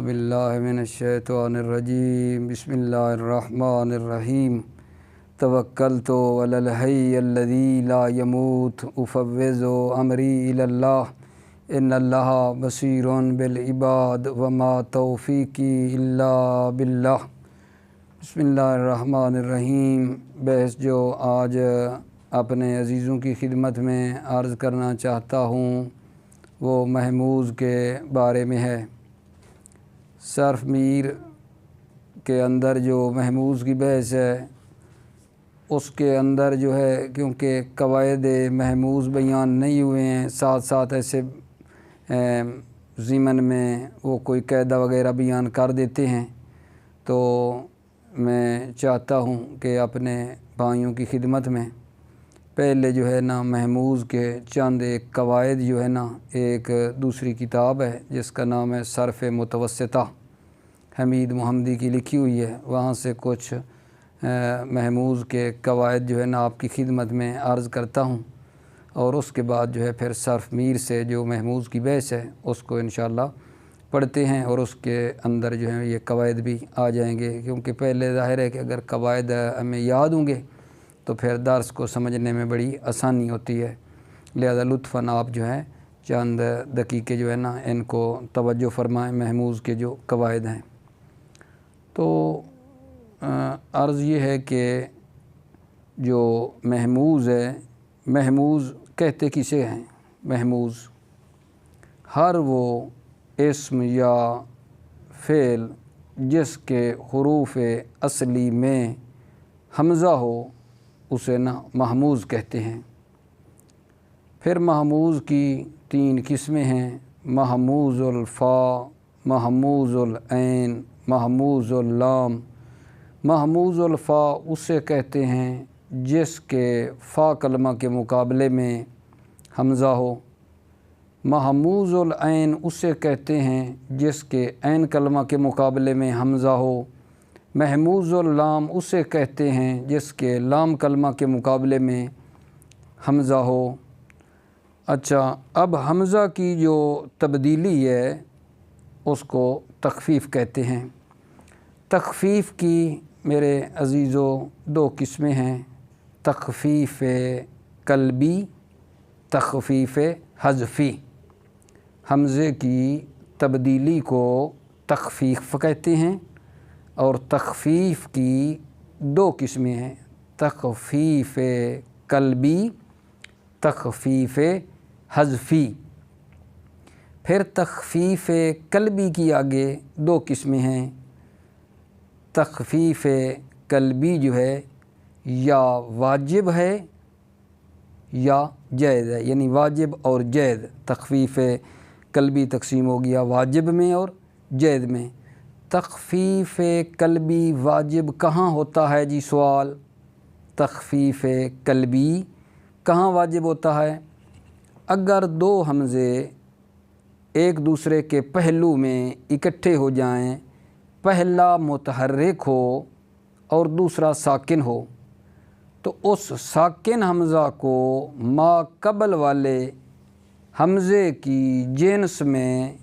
باللہ من الشیطان الرجیم بسم اللہ الرحمن الرحیم توکلت علی الحی الذی لا یموت افوض امری الی اللہ ان اللہ بصیر بالعباد وما توفیقی الا باللہ۔ بسم اللہ الرحمن الرحیم۔ بحث جو آج اپنے عزیزوں کی خدمت میں عرض کرنا چاہتا ہوں وہ محموز کے بارے میں ہے۔ صرف میر کے اندر جو محموز کی بحث ہے اس کے اندر جو ہے کیونکہ قواعد محموز بیان نہیں ہوئے ہیں، ساتھ ساتھ ایسے ضمن میں وہ کوئی قاعدہ وغیرہ بیان کر دیتے ہیں، تو میں چاہتا ہوں کہ اپنے بھائیوں کی خدمت میں پہلے جو ہے نا محموز کے چند ایک قواعد جو ہے نا، ایک دوسری کتاب ہے جس کا نام ہے صرف متوسطہ، حمید محمدی کی لکھی ہوئی ہے، وہاں سے کچھ محموز کے قواعد جو ہے نا آپ کی خدمت میں عرض کرتا ہوں، اور اس کے بعد جو ہے پھر صرف میر سے جو محموز کی بحث ہے اس کو انشاءاللہ پڑھتے ہیں، اور اس کے اندر جو ہے یہ قواعد بھی آ جائیں گے، کیونکہ پہلے ظاہر ہے کہ اگر قواعد ہمیں یاد ہوں گے تو پھر درس کو سمجھنے میں بڑی آسانی ہوتی ہے، لہذا لطفاً آپ جو ہے چند دقیقے جو ہے نا ان کو توجہ فرمائیں محموز کے جو قواعد ہیں۔ تو عرض یہ ہے کہ جو محموز ہے، محموز کہتے کسے ہیں؟ محموز ہر وہ اسم یا فعل جس کے حروف اصلی میں حمزہ ہو اسے نا محموز کہتے ہیں۔ پھر محموز کی تین قسمیں ہیں: محموز الفا، محموز العین، محموز اللام۔ محموز الفا اسے کہتے ہیں جس کے فا کلمہ کے مقابلے میں حمزہ ہو۔ محموز العین اسے کہتے ہیں جس کے عین کلمہ کے مقابلے میں حمزہ ہو۔ محموز اللام اسے کہتے ہیں جس کے لام کلمہ کے مقابلے میں حمزہ ہو۔ اچھا، اب حمزہ کی جو تبدیلی ہے اس کو تخفیف کہتے ہیں۔ تخفیف کی میرے عزیزو دو قسمیں ہیں: تخفیف قلبی، تخفیف حذفی۔ حمزے کی تبدیلی کو تخفیف کہتے ہیں، اور تخفیف کی دو قسمیں ہیں: تخفیف قلبی، تخفیف حذفی۔ پھر تخفیف قلبی کی آگے دو قسمیں ہیں: تخفیف قلبی جو ہے یا واجب ہے یا جائز ہے، یعنی واجب اور جائز۔ تخفیف قلبی تقسیم ہو گیا واجب میں اور جائز میں۔ تخفیف قلبی واجب کہاں ہوتا ہے جی؟ سوال، تخفیف قلبی کہاں واجب ہوتا ہے؟ اگر دو حمزے ایک دوسرے کے پہلو میں اکٹھے ہو جائیں، پہلا متحرک ہو اور دوسرا ساکن ہو، تو اس ساکن حمزہ کو ما قبل والے حمزے کی جنس میں،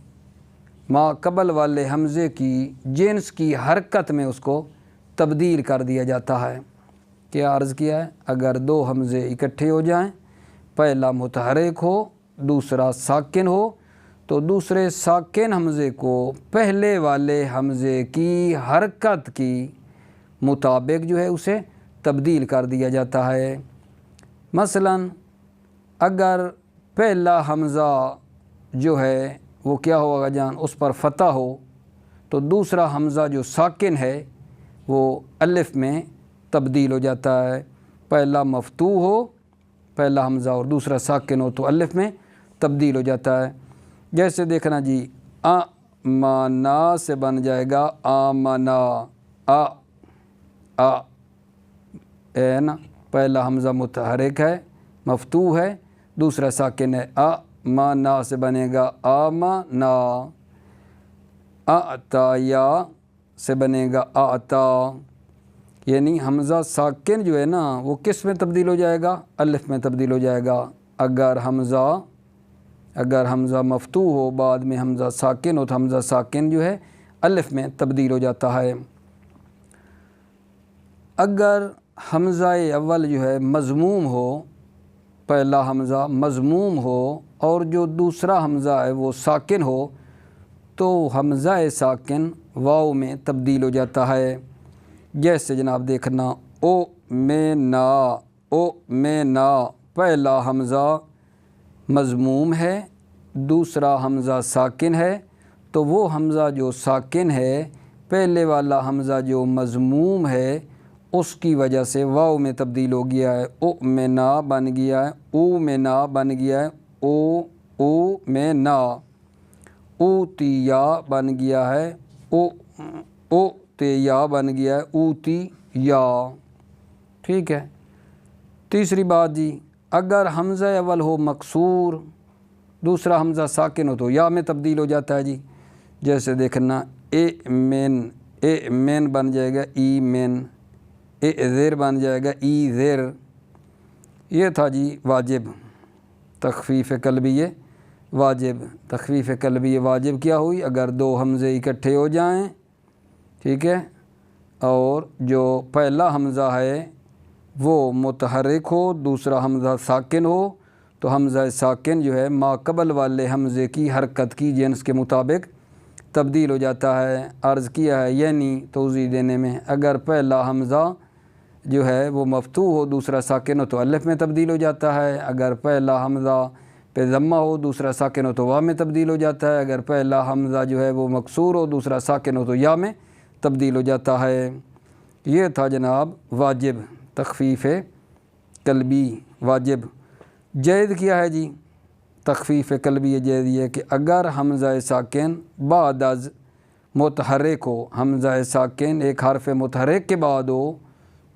ما قبل والے حمزے کی جنس کی حرکت میں اس کو تبدیل کر دیا جاتا ہے۔ کیا عرض کیا ہے؟ اگر دو حمزے اکٹھے ہو جائیں، پہلا متحرک ہو دوسرا ساکن ہو، تو دوسرے ساکن حمزے کو پہلے والے حمزے کی حرکت کی مطابق جو ہے اسے تبدیل کر دیا جاتا ہے۔ مثلا اگر پہلا حمزہ جو ہے وہ کیا ہوگا جان، اس پر فتح ہو، تو دوسرا حمزہ جو ساکن ہے وہ الف میں تبدیل ہو جاتا ہے۔ پہلا مفتوح ہو پہلا حمزہ اور دوسرا ساکن ہو تو الف میں تبدیل ہو جاتا ہے۔ جیسے دیکھنا جی، آمنا سے بن جائے گا آمنا، ہے نا، پہلا حمزہ متحرک ہے مفتوح ہے، دوسرا ساکن ہے، آمنا سے بنے گا آمنا۔ اعطایا سے بنے گا اعطا، یعنی حمزہ ساکن جو ہے نا وہ کس میں تبدیل ہو جائے گا؟ الف میں تبدیل ہو جائے گا۔ اگر حمزہ مفتوح ہو بعد میں حمزہ ساکن ہو تو حمزہ ساکن جو ہے الف میں تبدیل ہو جاتا ہے۔ اگر حمزہ اول جو ہے مضموم ہو، پہلا حمزہ مضموم ہو اور جو دوسرا حمزہ ہے وہ ساکن ہو تو حمزہ ساکن واو میں تبدیل ہو جاتا ہے۔ جیسے جناب دیکھنا او میں نا، او میں نا، پہلا حمزہ مضموم ہے، دوسرا حمزہ ساکن ہے، تو وہ حمزہ جو ساکن ہے پہلے والا حمزہ جو مضموم ہے اس کی وجہ سے واو میں تبدیل ہو گیا ہے، او میں نا بن گیا ہے، او میں نا بن گیا ہے، او میں نا، اوتی یا بن گیا ہے، او تے یا بن گیا ہے، اوتی یا۔ ٹھیک ہے۔ تیسری بات جی، اگر حمزہ اول ہو مکسور، دوسرا حمزہ ساکن ہو تو یا میں تبدیل ہو جاتا ہے جی۔ جیسے دیکھنا اے مین بن جائے گا ای مین، اے زیر بن جائے گا ای زیر۔ یہ تھا جی واجب تخفیف قلبیہ واجب۔ تخفیف قلبیہ واجب کیا ہوئی؟ اگر دو حمزے اکٹھے ہو جائیں، ٹھیک ہے، اور جو پہلا حمزہ ہے وہ متحرک ہو، دوسرا حمزہ ساکن ہو، تو حمزہ ساکن جو ہے ما قبل والے حمزے کی حرکت کی جنس کے مطابق تبدیل ہو جاتا ہے۔ عرض کیا ہے یعنی توضیح دینے میں، اگر پہلا حمزہ جو ہے وہ مفتوح ہو دوسرا ساکن ہو تو الف میں تبدیل ہو جاتا ہے، اگر پہلا حمزہ پہ ضمہ ہو دوسرا ساکن ہو تو واو میں تبدیل ہو جاتا ہے، اگر پہلا حمزہ جو ہے وہ مکسور ہو دوسرا ساکن ہو تو یا میں تبدیل ہو جاتا ہے۔ یہ تھا جناب واجب تخفیف قلبی واجب۔ جائز کیا ہے جی؟ تخفیف قلبی جائز یہ کہ اگر حمزہ ساکن بعد از متحرک ہو، حمزہ ساکن ایک حرف متحرک کے بعد ہو،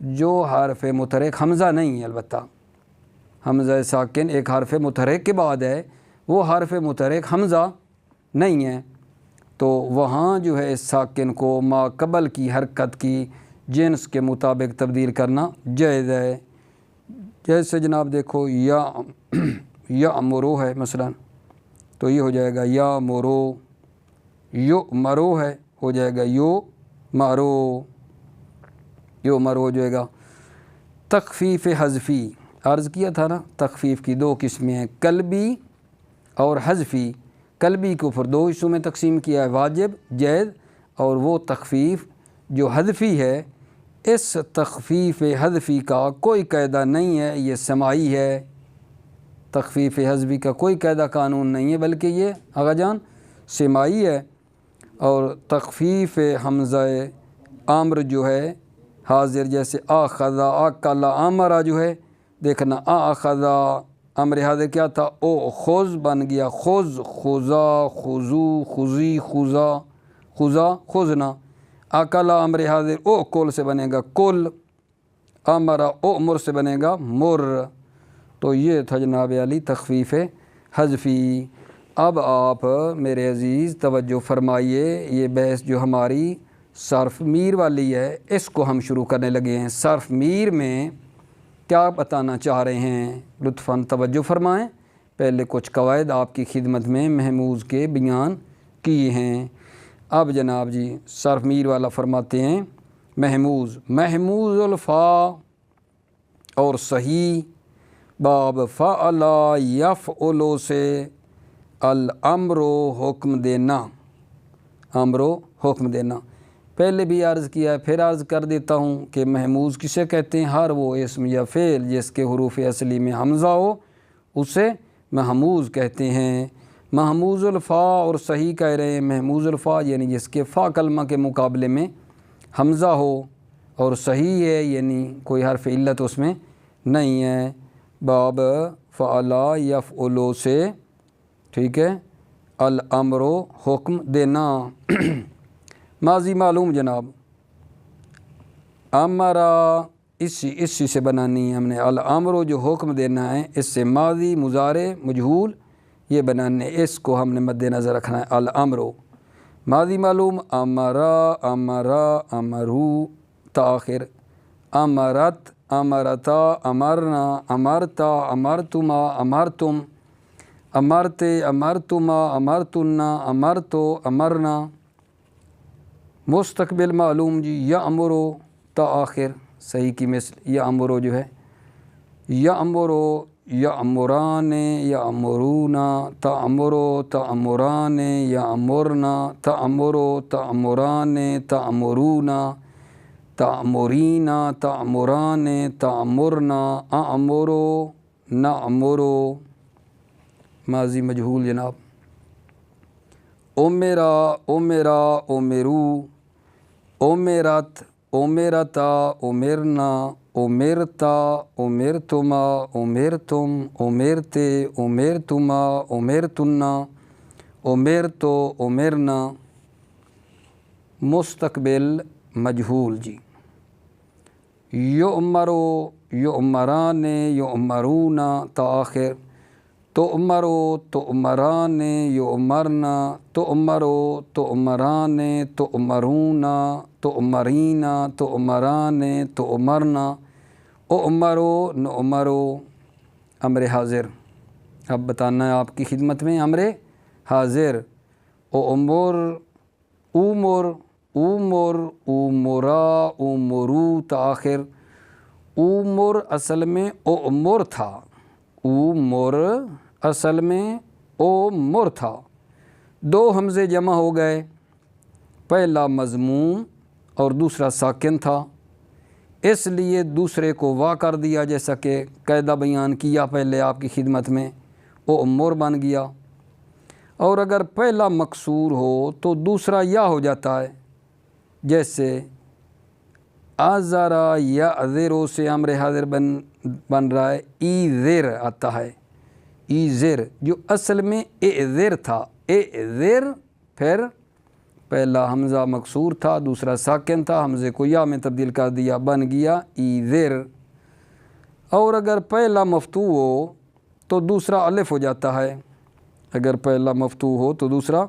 جو حرف متحرک حمزہ نہیں ہے، البتہ حمزہ ساکن ایک حرف متحرک کے بعد ہے، وہ حرف متحرک حمزہ نہیں ہے، تو وہاں جو ہے اس ساکن کو ما قبل کی حرکت کی جنس کے مطابق تبدیل کرنا جائز ہے۔ جیسے جناب دیکھو یا مرو ہے مثلا، تو یہ ہو جائے گا یا مرو، یو مرو ہے ہو جائے گا یو مرو، یو مرو ہو جائے گا۔ تخفیف حذفی عرض کیا تھا نا، تخفیف کی دو قسمیں ہیں، قلبی اور حذفی۔ قلبی کو پھر دو حصوں میں تقسیم کیا ہے، واجب جائز، اور وہ تخفیف جو حذفی ہے، اس تخفیف حذفی کا کوئی قاعدہ نہیں ہے، یہ سماعی ہے۔ تخفیف حذفی کا کوئی قاعدہ قانون نہیں ہے، بلکہ یہ آغا جان سماعی ہے۔ اور تخفیف حمزہ امر جو ہے حاضر، جیسے آخذ اکل امرا جو ہے، دیکھنا آخذ امر حاضر کیا تھا، او خذ بن گیا خذ، خذا خذو خذی خذا خذا خذنا، اکل امر حاضر او کل سے بنے گا کل، امرا او مر سے بنے گا مر۔ تو یہ تھا جناب علی تخفیف حذفی۔ اب آپ میرے عزیز توجہ فرمائیے، یہ بحث جو ہماری صرف میر والی ہے اس کو ہم شروع کرنے لگے ہیں۔ صرف میر میں کیا بتانا چاہ رہے ہیں، لطفاً توجہ فرمائیں۔ پہلے کچھ قواعد آپ کی خدمت میں محموز کے بیان کیے ہیں۔ اب جناب جی صرف میر والا فرماتے ہیں محموز الفا اور صحیح باب فعلا یفعلو سے الامرو حکم دینا، امرو حکم دینا۔ پہلے بھی عرض کیا ہے، پھر عرض کر دیتا ہوں کہ محموز کسے کہتے ہیں؟ ہر وہ اسم یا فعل جس کے حروف اصلی میں حمزہ ہو اسے محموز کہتے ہیں۔ محموز الفا اور صحیح کہہ رہے ہیں، محموز الفا یعنی جس کے فا کلمہ کے مقابلے میں حمزہ ہو، اور صحیح ہے یعنی کوئی حرف علت اس میں نہیں ہے۔ باب فعلا یفعلو سے، ٹھیک ہے، الامرو حکم دینا۔ ماضی معلوم جناب، امرا اسی سے بنانی ہے ہم نے، الامرو جو حکم دینا ہے اس سے ماضی مضارع مجہول یہ بنانے، اس کو ہم نے مد نظر رکھنا ہے۔ الامرو ماضی معلوم، امرا امرا امرو تاخر، امرت امرتا امرنا امرتا امرتما امرتم، امرتے امرتما امرتنا امرتو امرنا۔ مستقبل معلوم جی، یأمرو تا آخر صحیح کی مثل یأمرو جو ہے، یأمرو یأمران یأمرونا، تأمرو تأمران یأمرنا، تأمرو تأمران تأمرونا، تأمرینا تأمران تأمرنا، أأمرو نأمرو ماضی مجہول جناب۔ امرا امرا امرو، امرت امرتا امرنا، امرتا امرتما امرتم، امرتے امرتما امرتنا، امرتو امرنا۔ مستقبل مجہول جی، یؤمرو یؤمران یؤمرونا تا آخر، تؤمرو تؤمران یؤمرنا، تؤمرو تؤمران تؤمرونا، تؤمرینا تؤمران تؤمرنا، اؤمرو نؤمرو۔ امر حاضر اب بتانا ہے آپ کی خدمت میں، امر حاضر اؤمر اومر اومر اومرا اومرو تا آخر، اومر اصل میں اؤمر تھا، اومر اصل میں اومر تھا، دو حمزے جمع ہو گئے، پہلا مضموم اور دوسرا ساکن تھا، اس لیے دوسرے کو وا کر دیا، جیسا کہ قاعدہ بیان کیا پہلے آپ کی خدمت میں، اومر بن گیا۔ اور اگر پہلا مکسور ہو تو دوسرا یا ہو جاتا ہے، جیسے آزارا یا ازیرو سے امر حاضر بن رہا ہے، ای زیر آتا ہے، ای زیر جو اصل میں اے زیر تھا، اے زیر پھر پہلا حمزہ مکسور تھا دوسرا ساکن تھا، حمزے کو یا میں تبدیل کر دیا، بن گیا ای زیر۔ اور اگر پہلا مفتوح ہو تو دوسرا الف ہو جاتا ہے، اگر پہلا مفتوح ہو تو دوسرا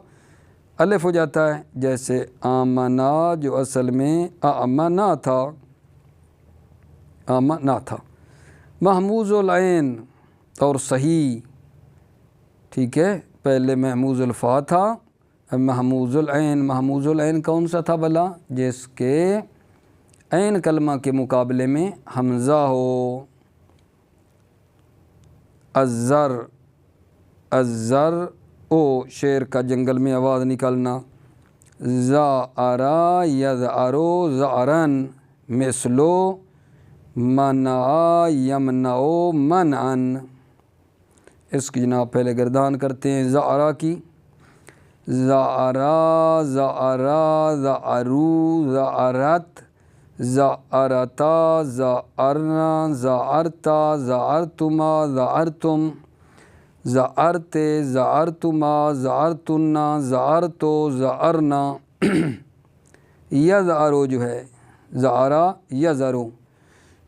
الف ہو جاتا ہے، جیسے آمنا جو اصل میں آمنا تھا، آمنا تھا۔ محموز العین اور صحیح، ٹھیک ہے، پہلے محموز الفا تھا، اب محموز العین۔ محموز العین کون سا تھا بلا؟ جس کے عین کلمہ کے مقابلے میں حمزہ ہو، الزر الزر او شیر کا جنگل میں آواز نکالنا، زعرا یزعرو زعرن، مثلو منع یمنعو منعن۔ اس کی جناب پہلے گردان کرتے ہیں زعرا کی، زعرا زعرا زعرو زعرت، زعرتا زعرنا زعرتا زعرتما زعرتم، زعرتے زعرتما زعرتنا زعرتو زعرنا۔ یزعرو جو ہے، زعرا یزعرو،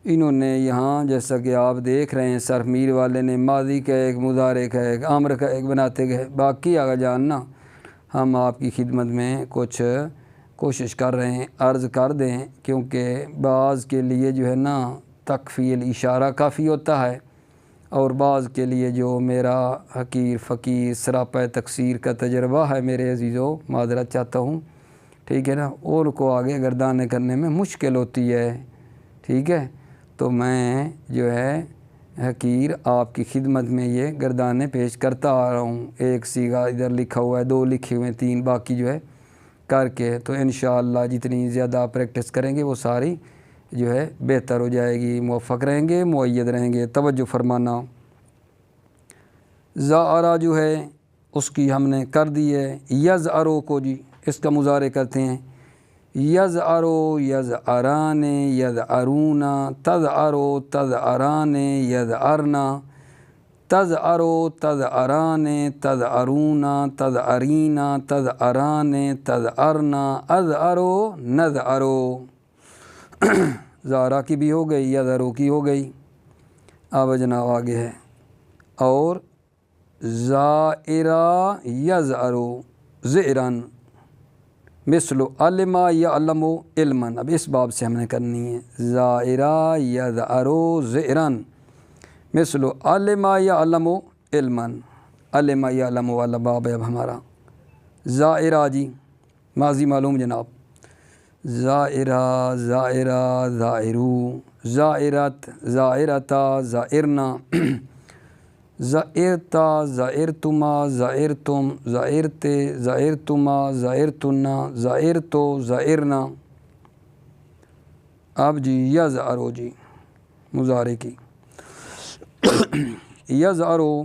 انہوں نے یہاں جیسا کہ آپ دیکھ رہے ہیں صرف میر والے نے ماضی کا ایک، مضارع کا ایک، امر کا ایک بناتے گئے، باقی آگے جاننا ہم آپ کی خدمت میں کچھ کوشش کر رہے ہیں عرض کر دیں، کیونکہ بعض کے لیے جو ہے نا تکفیل اشارہ کافی ہوتا ہے، اور بعض کے لیے جو میرا حقیر فقیر سراپہ تقصیر کا تجربہ ہے میرے عزیزوں، معذرت چاہتا ہوں، ٹھیک ہے نا، اور کو آگے گردانے کرنے میں مشکل ہوتی ہے، ٹھیک ہے، تو میں جو ہے حقیر آپ کی خدمت میں یہ گردانے پیش کرتا آ رہا ہوں، ایک سیگا ادھر لکھا ہوا ہے، دو لکھے ہوئے ہیں، تین باقی جو ہے کر کے، تو انشاءاللہ جتنی زیادہ پریکٹس کریں گے وہ ساری جو ہے بہتر ہو جائے گی، موفق رہیں گے، مؤید رہیں گے۔ توجہ فرمانا، زعرا جو ہے اس کی ہم نے کر دی ہے، یزعرو کو جی اس کا مضارع کرتے ہیں، یزعرو یزعران یزعرونا، تزعرو تزعران یزعرنا، تزعرو تزعران تزعرونا، تزعرینا تزعران تزعرنا، ازعرو نزعرو۔ زارا کی بھی ہو گئی، یزعرو کی ہو گئی، اب جناب آگے ہے، اور زائرا یزعرو زئرن، مثل علما یعلم علما، اب اس باب سے ہم نے کرنی ہے، زائرا یزعرو زئرن، مثل علما یعلم علما، علما یعلم والا باب ہے اب ہمارا۔ زائرہ جی ماضی معلوم جناب، زائرہ زائرہ زائرو، زائرت زائرتا زائرنا، زائرتا زائرتما زائرتم، زائرتے زائرتما زائرتنا، زائرتو زائرنا۔ اب جی یزعرو جی مضارع کی، یزعرو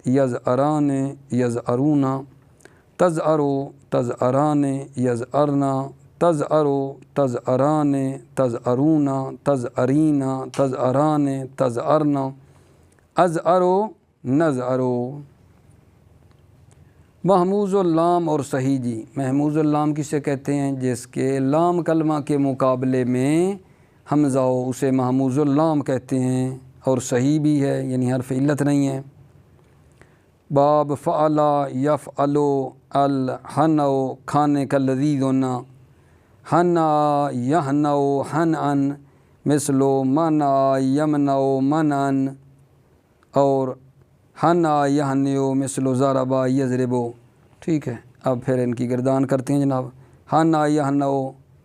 یزعران یزعرون، تزعرو تزعران یزعرنا، تزعرو تزعران تزعرون، تزعرین تزعران تزعرنا، ازعرو نزعرو۔ محموز اللام اور صحیح جی، محموز اللام کسے کہتے ہیں؟ جس کے لام کلمہ کے مقابلے میں حمزہ ہو اسے محموز اللام کہتے ہیں، اور صحیح بھی ہے یعنی حرف علت نہیں ہے۔ باب فعلا یفعلو الحنو کھانے کا لذیذ ہونا، حنا یحنو حنعن مثلو منع یمنع منعن، اور حنا یحنو مثلو ضربا یضربو۔ ٹھیک ہے، اب پھر ان کی گردان کرتے ہیں جناب۔ حنا یحنو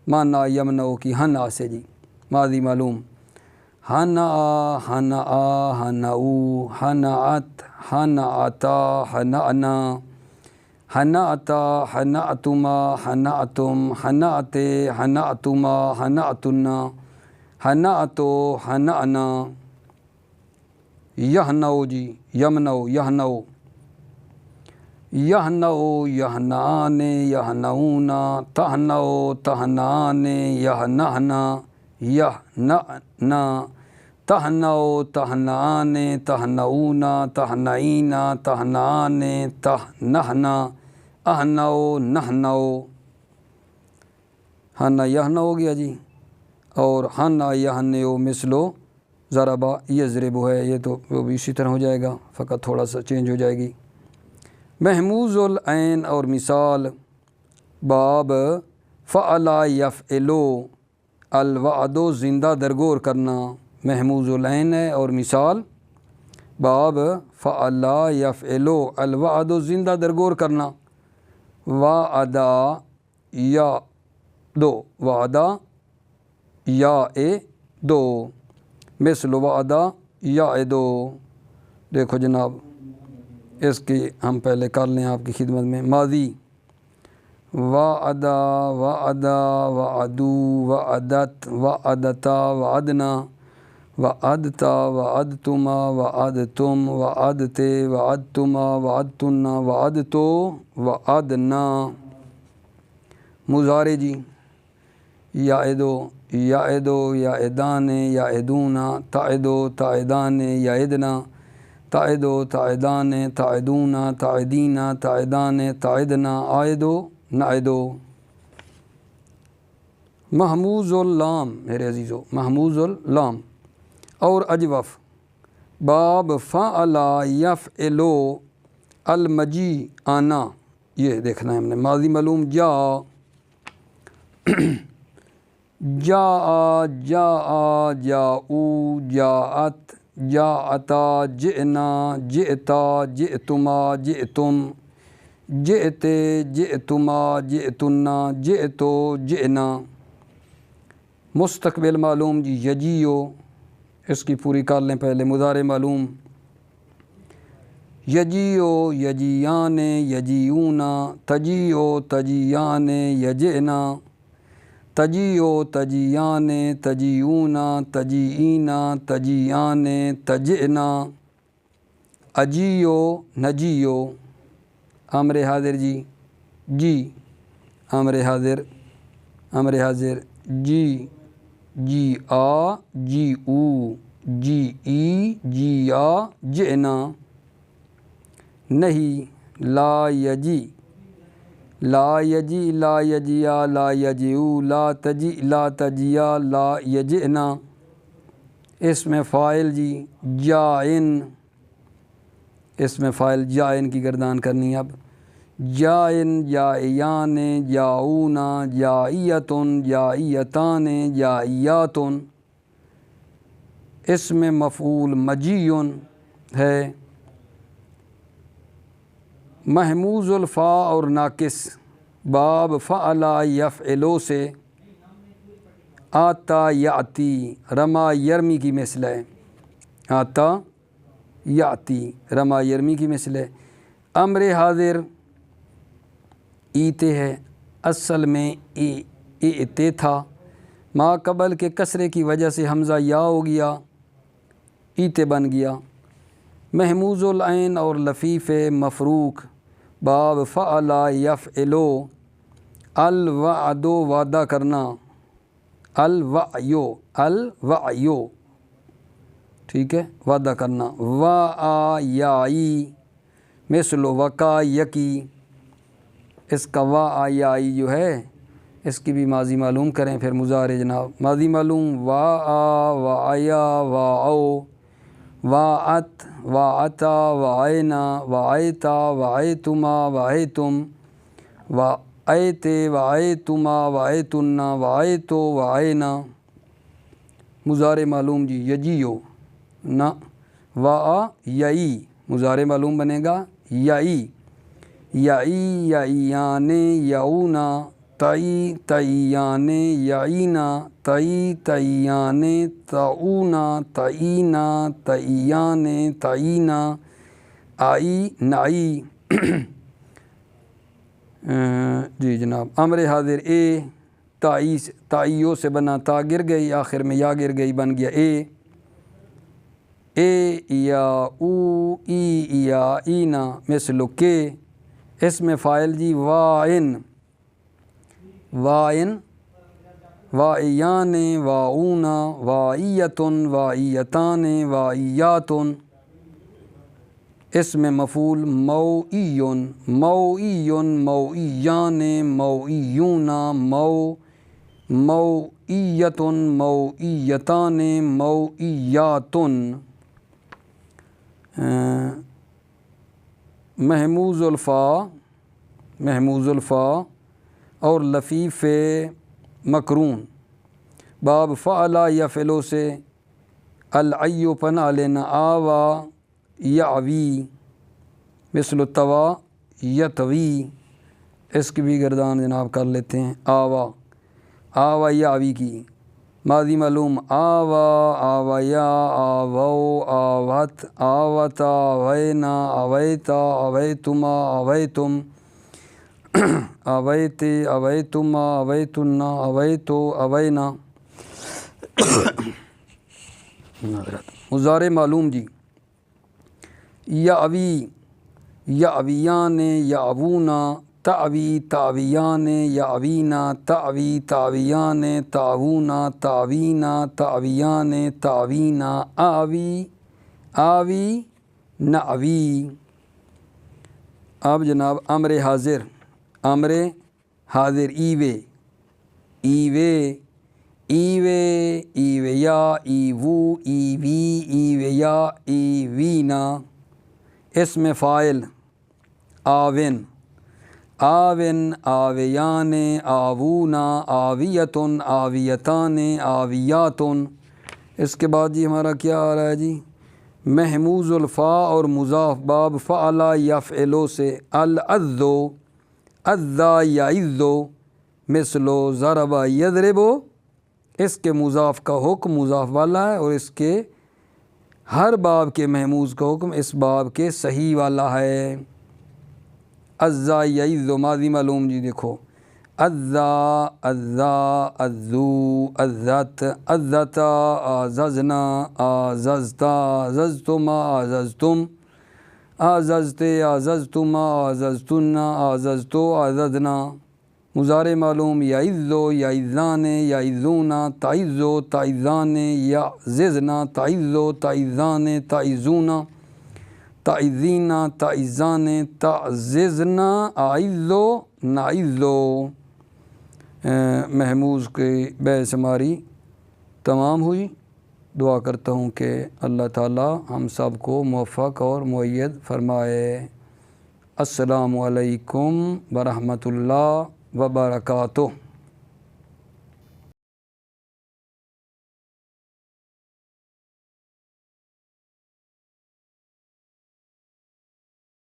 منع یمنع کی حنا سے جی ماضی معلوم، حنا حنا حنعو حنعت حنعتا حنعنا، حنعتا حنعتما حنعتم، حنعتے حنعتما حنعتنا، حنعتو حنعنا۔ یحنو جی یمنو یحنو، یحنو یحنان یحنون، تحنو تحنان یحنحنا یحنعنا، تحنو تحنان تحنعون تحنعین تحنعان تحنحنا، احنو نحنو۔ حنا یحنو ہو گیا جی، اور حنا یحنو مثلو ضربا یضرب ہے، یہ تو وہ بھی اسی طرح ہو جائے گا، فقط تھوڑا سا چینج ہو جائے گی۔ محموز العین اور مثال، باب فعلا یفعلو الوعد زندہ درگور کرنا، محموز العین ہے، اور مثال باب فعلا یفعلو الوعد زندہ درگور کرنا، وعدہ یا دو، وعدہ یا دو مثل وعدہ یا دو۔ دیکھو جناب اس کی ہم پہلے کر لیں آپ کی خدمت میں۔ ماضی وعدہ وعدہ وعدو وعدت وعدتا وعدنا، وعدتا وعدتما وعدتم وعدتے وعدتما وعدتنا وعدتو وعدنا۔ مضارع جی یعدو یعدو یعدان یعدون، تعدو تعدان یعدنا، تعدو تعدان تعدون تعدین تعدان تعدنا، عائدو نعدو۔ محموز اللام میرے عزیزو، محموز اللام اور اجوف، باب فعلا یفعلو المجی آنا، یہ دیکھنا ہے ہم نے، ماضی معلوم جا، جاء جاء جاؤ جاءت جاءتا، جئنا جئتا جئتما جئتم، جئتے جئتما جئتنا جئتو جئنا۔ مستقبل معلوم جی یجیو، اس کی پوری کر لیں پہلے۔ مضارع معلوم یجیو یجیان یجیون، تجیو تجیان یجئنا، تجیو تجیان تجیون تجیئین تجیان تجئنا، اجیو نجیو۔ امر حاضر جی جی، امر حاضر امر حاضر جی، جی آ جی او، جی ای جی آ جئنا۔ نہیں لا یجی، لا یجی لا یجیا لا یجیو، لا تجی لا تجیا لا یجئنا۔ اس میں فاعل جی جائن، اس میں فاعل جائن کی گردان کرنی ہے اب۔ جائن جائیان جاؤون جائیتن جائیتان جائیاتن۔ اس میں مفعول مجیون ہے۔ محموز الفا اور ناقص، باب فعلا یفعلو سے آتا یاتی رما یرمی کی مثل ہے، آتا یاتی رما یرمی کی مثل ہے۔ امر حاضر ایتے ہے، اصل میں ایتے تھا، ما قبل کے کسرے کی وجہ سے حمزہ یا ہو گیا، ایتے بن گیا۔ محموز العین اور لفیف مفروق باب فعل یفعلو، الوعدو وعدہ کرنا، الوعیو ٹھیک ہے وعدہ کرنا، وآیائی مثل وقا یکی، اس کا وآیائی جو ہے اس کی بھی ماضی معلوم کریں، پھر مضارع جناب ماضی معلوم وآ وآیا وآو وآت وآتا وآینا وآیتا وآیتما وآیتم وآیتے وآیتما وآیتنا وآیتو وآینا، مضارع معلوم جی یجیو نا، وآیائی مضارع معلوم بنے گا یائی، یائی یائیان یعونا، تئی تئیان یعینا، تئی تئیان تعونا، تعینا تئیان تعینا، آئی نائی جی جناب۔ امر حاضر اے تائیو سے بنا، تا گر گئی آخر میں یا گر گئی بن گیا اے یا او ای یا اینا مثل کے، اس میں فاعل جی وائن وائیان واؤنا وائیتن وائیتان وائیاتن، اس میں مفعول موئیون موئیان موئیون موئیتن موئیتان موئیاتن۔ محموز الفا اور لفیف مقرون باب فعلا یفعلو سے، العیو پناہ لینا، آوا یعوی مثل التوا یتوی، اس کی بھی گردان جناب کر لیتے ہیں، آوا یعوی کی ماضی معلوم آوا آویا آوو آوت آوتا آوینا آویتا آویتما آویتم آویتے آویتما آویتنا آویتو آوینا۔ مضارع معلوم جی یعوی یعویان یعوونا، تعوی تعویان یعوینا، تعوی تعویان تعوونا، تعوینا تعویان تعوینا، آوی آوی نعوی۔ اب جناب امر حاضر ایوے یا ایوو ایوی ایویا ایوینا، اس میں فاعل آون آویان آوونا آویتن آویتان آویاتن۔ اس کے بعد جی ہمارا کیا آ رہا ہے جی محموز الفا اور مضاف باب فعلا یفعلو سے، العذو عذا یعذو مثلو ضربا یضربو، اس کے مضاف کا حکم مضاف والا ہے، اور اس کے ہر باب کے محموز کا حکم اس باب کے صحیح والا ہے۔ عزا یعذو ماضی معلوم جی دیکھو عزا عزا عزو عزت عزتا آززنا آززتا آززتما آززتم آززتے آززتما آززتنا آززتو آززنا۔ مضارع معلوم یعزو یعزان یعزونا، تعزو تعزان یعززنا، تعزو تعزان تعزونا، تعزینا تعزان تعززنا، اعزو نعزو۔ محموز کی بحث ہماری تمام ہوئی۔ دعا کرتا ہوں کہ اللہ تعالی ہم سب کو موفق اور مؤید فرمائے۔ السلام علیکم ورحمۃ اللہ وبرکاتہ۔